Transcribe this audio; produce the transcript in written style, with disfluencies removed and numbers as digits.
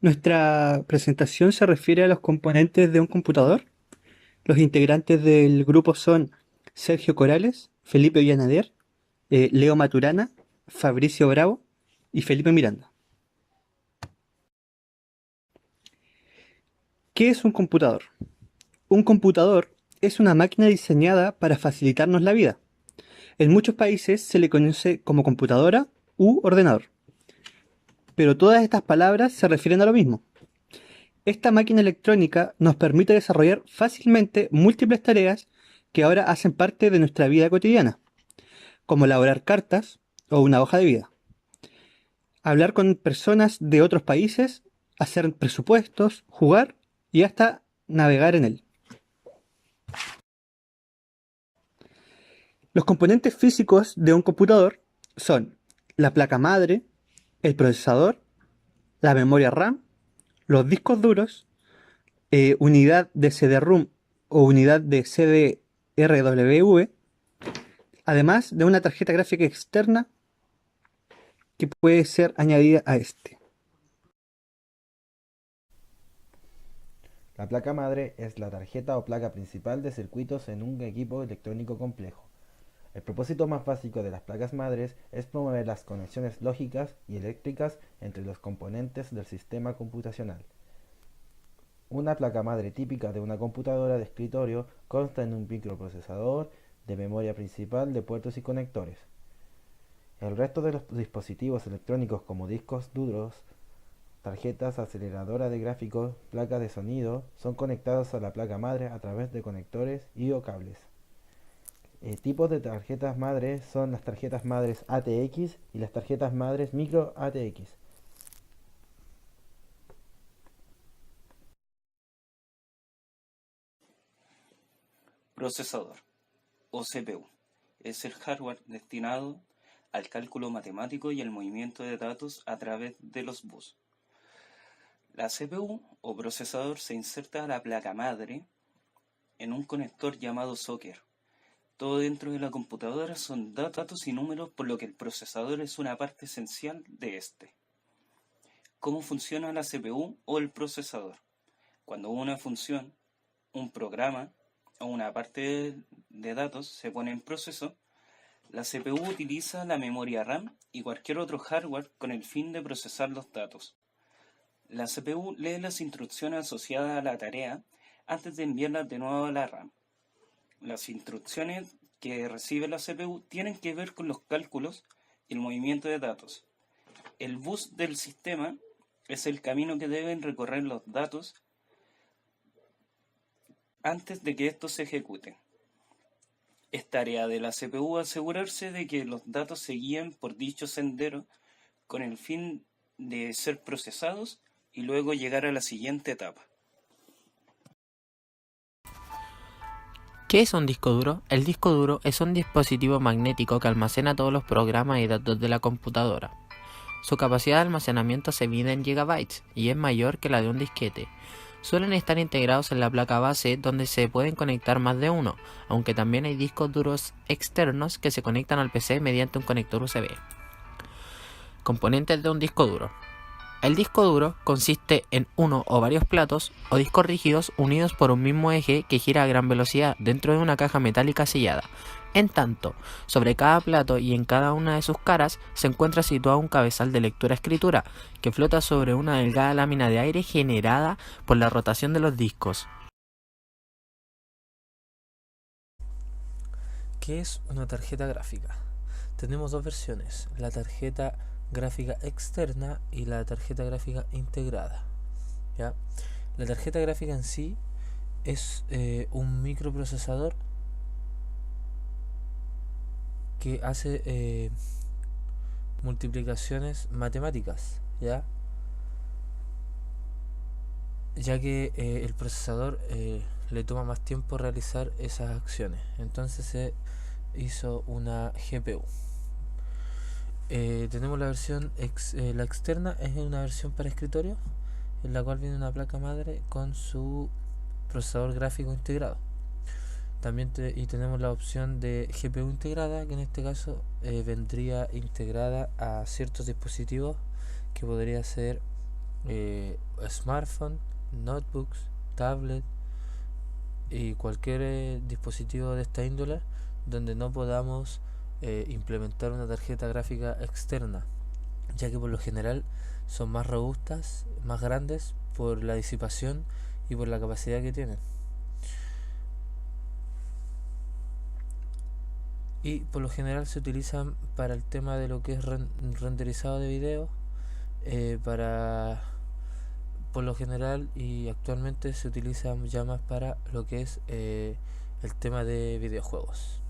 Nuestra presentación se refiere a los componentes de un computador. Los integrantes del grupo son Sergio Corales, Felipe Villanader, Leo Maturana, Fabricio Bravo y Felipe Miranda. ¿Qué es un computador? Un computador es una máquina diseñada para facilitarnos la vida. En muchos países se le conoce como computadora u ordenador, pero todas estas palabras se refieren a lo mismo. Esta máquina electrónica nos permite desarrollar fácilmente múltiples tareas que ahora hacen parte de nuestra vida cotidiana, como elaborar cartas o una hoja de vida, hablar con personas de otros países, hacer presupuestos, jugar y hasta navegar en él. Los componentes físicos de un computador son la placa madre, el procesador, la memoria RAM, los discos duros, unidad de CD-ROM o unidad de CD-RWV, además de una tarjeta gráfica externa que puede ser añadida a este. La placa madre es la tarjeta o placa principal de circuitos en un equipo electrónico complejo. El propósito más básico de las placas madres es promover las conexiones lógicas y eléctricas entre los componentes del sistema computacional. Una placa madre típica de una computadora de escritorio consta en un microprocesador, de memoria principal, de puertos y conectores. El resto de los dispositivos electrónicos como discos duros, tarjetas aceleradoras de gráficos, placas de sonido, son conectados a la placa madre a través de conectores y o cables. Tipos de tarjetas madres son las tarjetas madres ATX y las tarjetas madres micro ATX. Procesador o CPU es el hardware destinado al cálculo matemático y el movimiento de datos a través de los bus. La CPU o procesador se inserta a la placa madre en un conector llamado socket. Todo dentro de la computadora son datos y números, por lo que el procesador es una parte esencial de este. ¿Cómo funciona la CPU o el procesador? Cuando una función, un programa o una parte de datos se pone en proceso, la CPU utiliza la memoria RAM y cualquier otro hardware con el fin de procesar los datos. La CPU lee las instrucciones asociadas a la tarea antes de enviarlas de nuevo a la RAM. Las instrucciones que recibe la CPU tienen que ver con los cálculos y el movimiento de datos. El bus del sistema es el camino que deben recorrer los datos antes de que estos se ejecuten. Es tarea de la CPU asegurarse de que los datos se guíen por dicho sendero con el fin de ser procesados y luego llegar a la siguiente etapa. ¿Qué es un disco duro? El disco duro es un dispositivo magnético que almacena todos los programas y datos de la computadora. Su capacidad de almacenamiento se mide en gigabytes y es mayor que la de un disquete. Suelen estar integrados en la placa base, donde se pueden conectar más de uno, aunque también hay discos duros externos que se conectan al PC mediante un conector USB. Componentes de un disco duro. El disco duro consiste en uno o varios platos o discos rígidos unidos por un mismo eje que gira a gran velocidad dentro de una caja metálica sellada. En tanto, sobre cada plato y en cada una de sus caras se encuentra situado un cabezal de lectura-escritura que flota sobre una delgada lámina de aire generada por la rotación de los discos. ¿Qué es una tarjeta gráfica? Tenemos dos versiones, la tarjeta gráfica externa y la tarjeta gráfica integrada. ¿Ya? La tarjeta gráfica en sí es un microprocesador que hace multiplicaciones matemáticas, ¿ya? Ya que el procesador le toma más tiempo realizar esas acciones. Entonces se hizo una GPU. Tenemos la versión la externa, es una versión para escritorio, en la cual viene una placa madre con su procesador gráfico integrado. También tenemos la opción de GPU integrada, que en este caso vendría integrada a ciertos dispositivos, que podría ser smartphone, notebooks, tablet y cualquier dispositivo de esta índole donde no podamos implementar una tarjeta gráfica externa, ya que por lo general son más robustas, más grandes por la disipación y por la capacidad que tienen. Y por lo general se utilizan para el tema de lo que es renderizado de video, por lo general y actualmente se utilizan ya más para lo que es el tema de videojuegos.